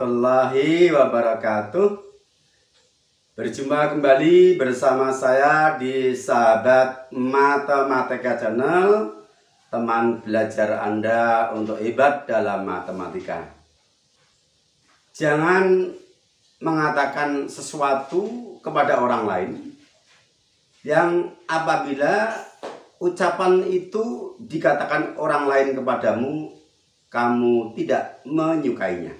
warahmatullahi wabarakatuh. Berjumpa kembali bersama saya di Sahabat Matematika Channel, teman belajar Anda untuk hebat dalam matematika. Jangan mengatakan sesuatu kepada orang lain yang apabila ucapan itu dikatakan orang lain kepadamu, kamu tidak menyukainya.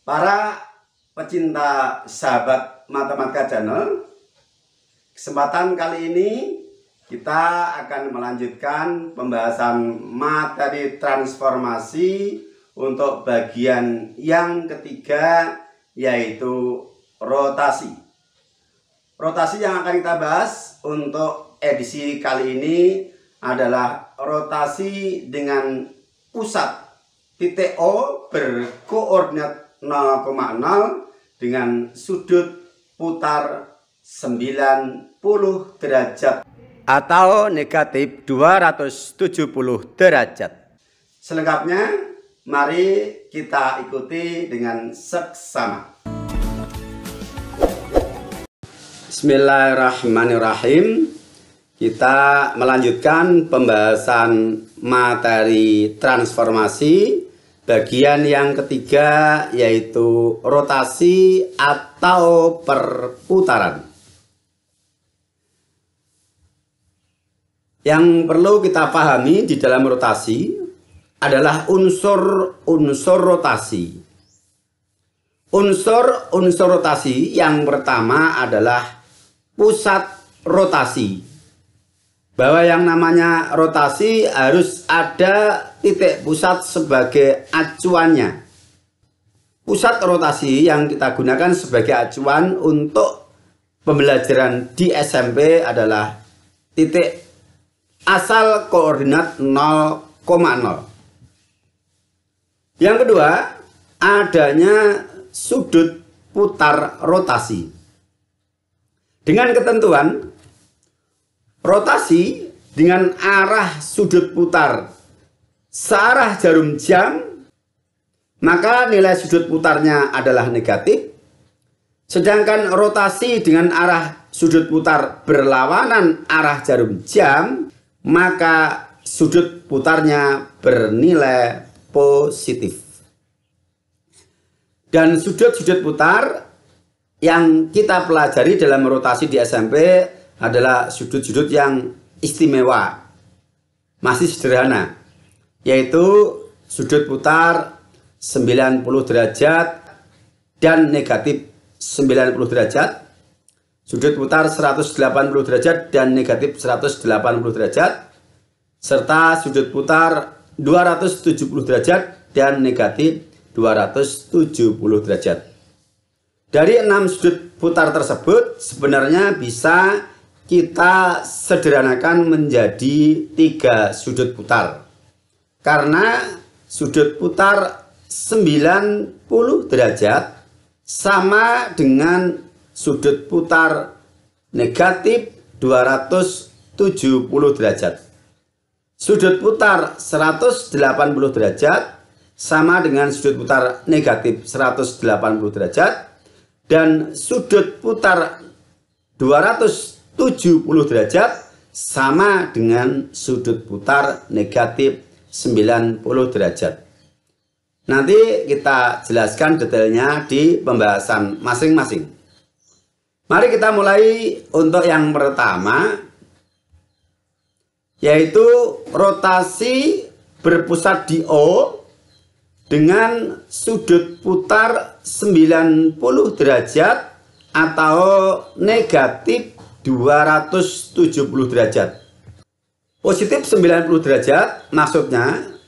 Para pecinta Sahabat Matematika Channel, kesempatan kali ini kita akan melanjutkan pembahasan materi transformasi untuk bagian yang ketiga, yaitu rotasi. Rotasi yang akan kita bahas untuk edisi kali ini adalah rotasi dengan pusat titik O berkoordinat 0,0 dengan sudut putar 90 derajat atau negatif 270 derajat. Selengkapnya mari kita ikuti dengan seksama. Bismillahirrahmanirrahim. Kita melanjutkan pembahasan materi transformasi bagian yang ketiga, yaitu rotasi atau perputaran. Yang perlu kita pahami di dalam rotasi adalah unsur-unsur rotasi. Unsur-unsur rotasi yang pertama adalah pusat rotasi. Bahwa yang namanya rotasi harus ada titik pusat sebagai acuannya. Pusat rotasi yang kita gunakan sebagai acuan untuk pembelajaran di SMP adalah titik asal koordinat 0,0. Yang kedua, adanya sudut putar rotasi. Dengan ketentuan rotasi dengan arah sudut putar searah jarum jam, maka nilai sudut putarnya adalah negatif. Sedangkan rotasi dengan arah sudut putar berlawanan arah jarum jam, maka sudut putarnya bernilai positif. Dan sudut-sudut putar yang kita pelajari dalam rotasi di SMP adalah sudut-sudut yang istimewa, masih sederhana, yaitu sudut putar 90 derajat dan negatif 90 derajat, sudut putar 180 derajat dan negatif 180 derajat, serta sudut putar 270 derajat dan negatif 270 derajat. Dari 6 sudut putar tersebut sebenarnya bisa kita sederhanakan menjadi 3 sudut putar. Karena sudut putar 90 derajat sama dengan sudut putar negatif 270 derajat. Sudut putar 180 derajat sama dengan sudut putar negatif 180 derajat. Dan sudut putar 270 derajat sama dengan sudut putar negatif 90 derajat. Nanti kita jelaskan detailnya di pembahasan masing-masing. Mari kita mulai untuk yang pertama, yaitu rotasi berpusat di O dengan sudut putar 90 derajat atau negatif 270 derajat. Positif 90 derajat maksudnya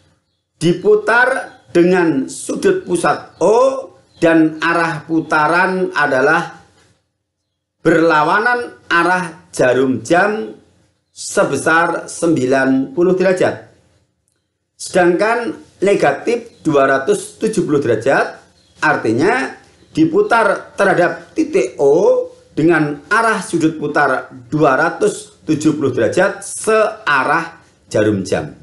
diputar dengan sudut pusat O dan arah putaran adalah berlawanan arah jarum jam sebesar 90 derajat. Sedangkan negatif 270 derajat artinya diputar terhadap titik O dengan arah sudut putar 270 derajat searah jarum jam.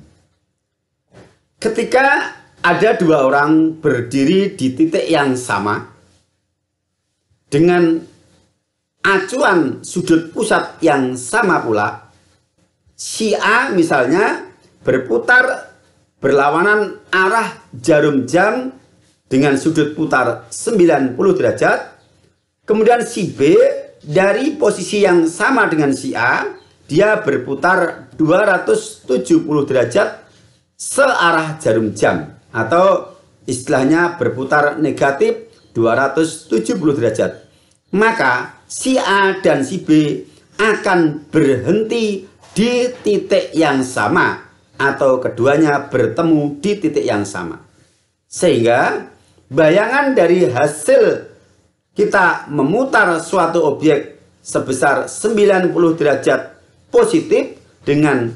Ketika ada dua orang berdiri di titik yang sama dengan acuan sudut pusat yang sama pula. Si A misalnya berputar berlawanan arah jarum jam dengan sudut putar 90 derajat. Kemudian si B dari posisi yang sama dengan si A, dia berputar 270 derajat searah jarum jam, atau istilahnya berputar negatif 270 derajat. Maka si A dan si B akan berhenti di titik yang sama, atau keduanya bertemu di titik yang sama. Sehingga bayangan dari hasil kita memutar suatu objek sebesar 90 derajat positif dengan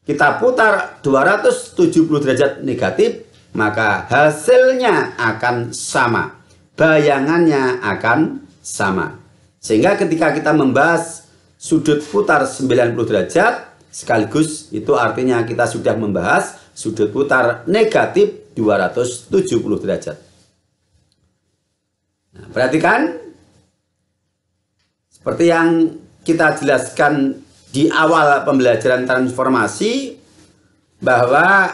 kita putar 270 derajat negatif, maka hasilnya akan sama, bayangannya akan sama. Sehingga ketika kita membahas sudut putar 90 derajat, sekaligus itu artinya kita sudah membahas sudut putar negatif 270 derajat. Nah, perhatikan seperti yang kita jelaskan di awal pembelajaran transformasi, bahwa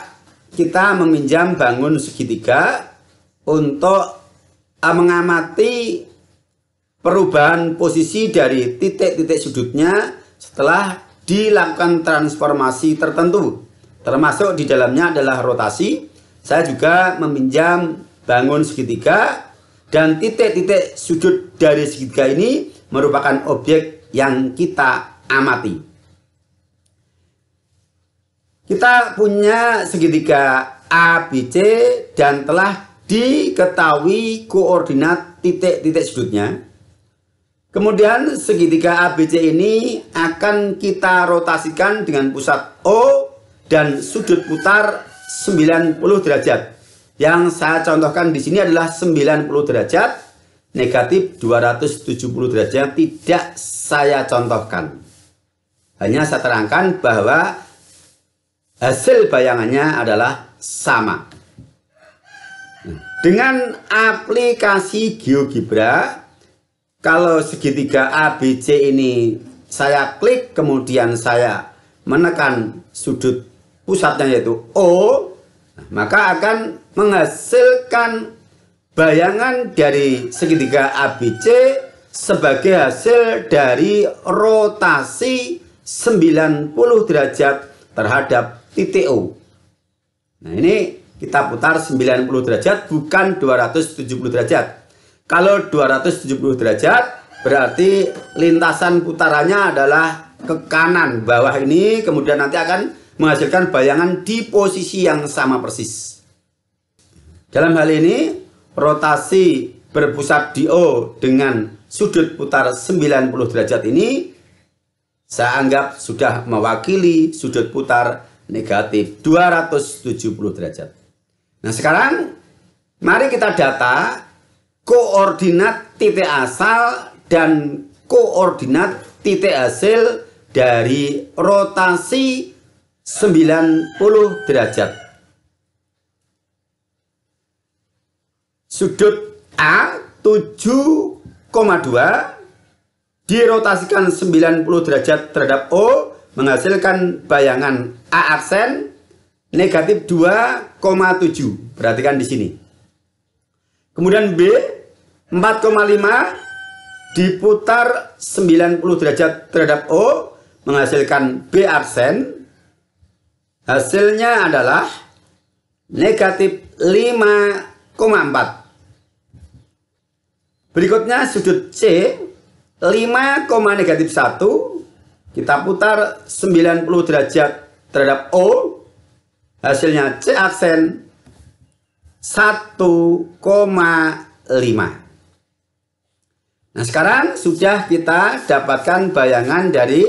kita meminjam bangun segitiga untuk mengamati perubahan posisi dari titik-titik sudutnya setelah dilakukan transformasi tertentu, termasuk di dalamnya adalah rotasi. Saya juga meminjam bangun segitiga, dan titik-titik sudut dari segitiga ini merupakan objek yang kita amati. Kita punya segitiga ABC dan telah diketahui koordinat titik-titik sudutnya. Kemudian segitiga ABC ini akan kita rotasikan dengan pusat O dan sudut putar 90 derajat. Yang saya contohkan di sini adalah 90 derajat, negatif 270 derajat tidak saya contohkan. Hanya saya terangkan bahwa hasil bayangannya adalah sama. Dengan aplikasi GeoGebra, kalau segitiga ABC ini saya klik, kemudian saya menekan sudut pusatnya yaitu O, maka akan menghasilkan bayangan dari segitiga ABC sebagai hasil dari rotasi 90 derajat terhadap titik O. Nah, ini kita putar 90 derajat, bukan 270 derajat. Kalau 270 derajat berarti lintasan putarannya adalah ke kanan bawah ini, kemudian nanti akan menghasilkan bayangan di posisi yang sama persis. Dalam hal ini, rotasi berpusat di O dengan sudut putar 90 derajat ini saya anggap sudah mewakili sudut putar negatif 270 derajat. Nah, sekarang mari kita data koordinat titik asal dan koordinat titik hasil dari rotasi 90 derajat. Sudut A 7,2 dirotasikan 90 derajat terhadap O menghasilkan bayangan A aksen negatif 2,7. Perhatikan di sini. Kemudian B 4,5 diputar 90 derajat terhadap O menghasilkan B aksen. Hasilnya adalah negatif 5,4. Berikutnya sudut C 5, negatif 1 kita putar 90 derajat terhadap O, hasilnya C aksen 1,5. Nah, sekarang sudah kita dapatkan bayangan dari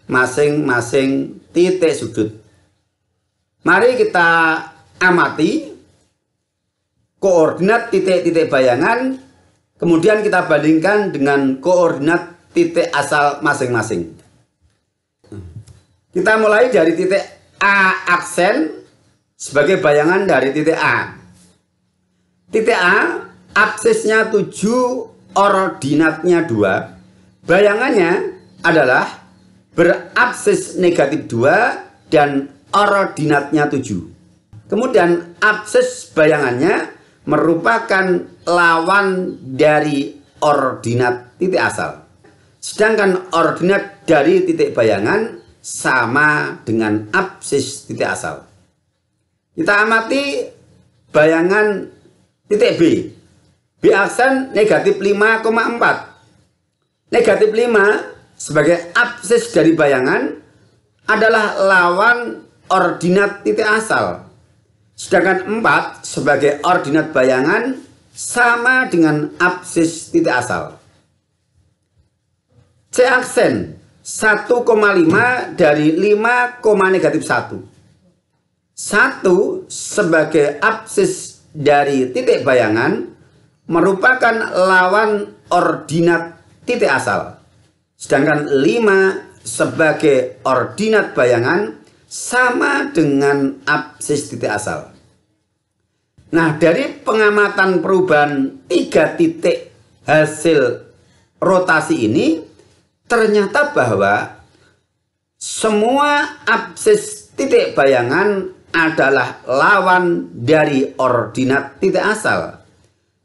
masing-masing titik sudut. Mari kita amati koordinat titik-titik bayangan, kemudian kita bandingkan dengan koordinat titik asal masing-masing. Kita mulai dari titik A aksen sebagai bayangan dari titik A. Titik A, absisnya 7, ordinatnya 2. Bayangannya adalah berabsis negatif 2 dan ordinatnya 7. Kemudian absis bayangannya merupakan lawan dari ordinat titik asal. Sedangkan ordinat dari titik bayangan sama dengan absis titik asal. Kita amati bayangan titik B. B aksen negatif 5,4. Negatif 5 sebagai absis dari bayangan adalah lawan ordinat titik asal. Sedangkan 4 sebagai ordinat bayangan sama dengan absis titik asal. C aksen 1,5 dari 5, negatif 1. 1 sebagai absis dari titik bayangan merupakan lawan ordinat titik asal. Sedangkan 5 sebagai ordinat bayangan sama dengan absis titik asal. Nah, dari pengamatan perubahan 3 titik hasil rotasi ini, ternyata bahwa semua absis titik bayangan adalah lawan dari ordinat titik asal.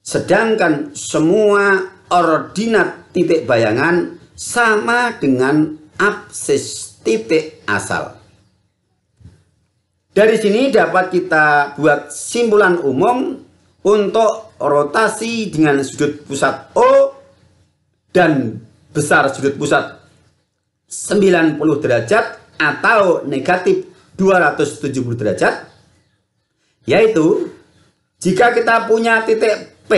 Sedangkan semua ordinat titik bayangan sama dengan absis titik asal. Dari sini dapat kita buat simpulan umum untuk rotasi dengan sudut pusat O dan besar sudut pusat 90 derajat atau negatif 270 derajat, yaitu jika kita punya titik P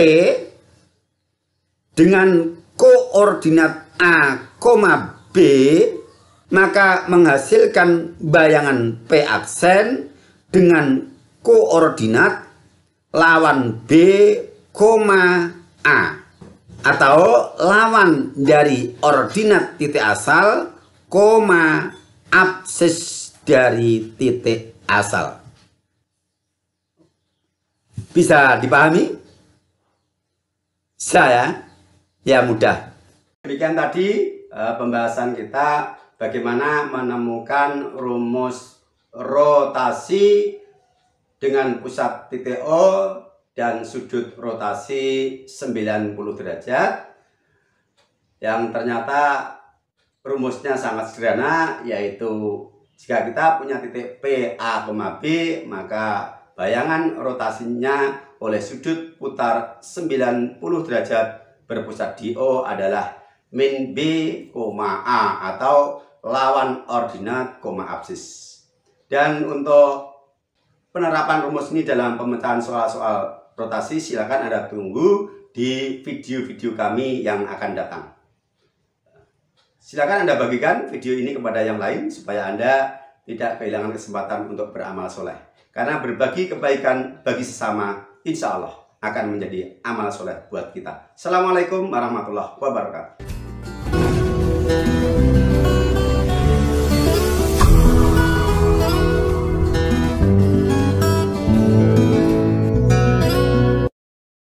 dengan koordinat A, B, maka menghasilkan bayangan P aksen dengan koordinat lawan B, A, atau lawan dari ordinat titik asal, absis dari titik asal. Bisa dipahami? Saya ya mudah. Demikian tadi pembahasan kita bagaimana menemukan rumus rotasi dengan pusat titik O dan sudut rotasi 90 derajat, yang ternyata rumusnya sangat sederhana, yaitu jika kita punya titik P, A, B, maka bayangan rotasinya oleh sudut putar 90 derajat berpusat di O adalah min B, A atau lawan ordinat, absis. Dan untuk penerapan rumus ini dalam pemecahan soal-soal rotasi, silakan Anda tunggu di video-video kami yang akan datang. Silakan Anda bagikan video ini kepada yang lain supaya Anda tidak kehilangan kesempatan untuk beramal soleh. Karena berbagi kebaikan bagi sesama, insya Allah akan menjadi amal soleh buat kita. Assalamualaikum warahmatullahi wabarakatuh.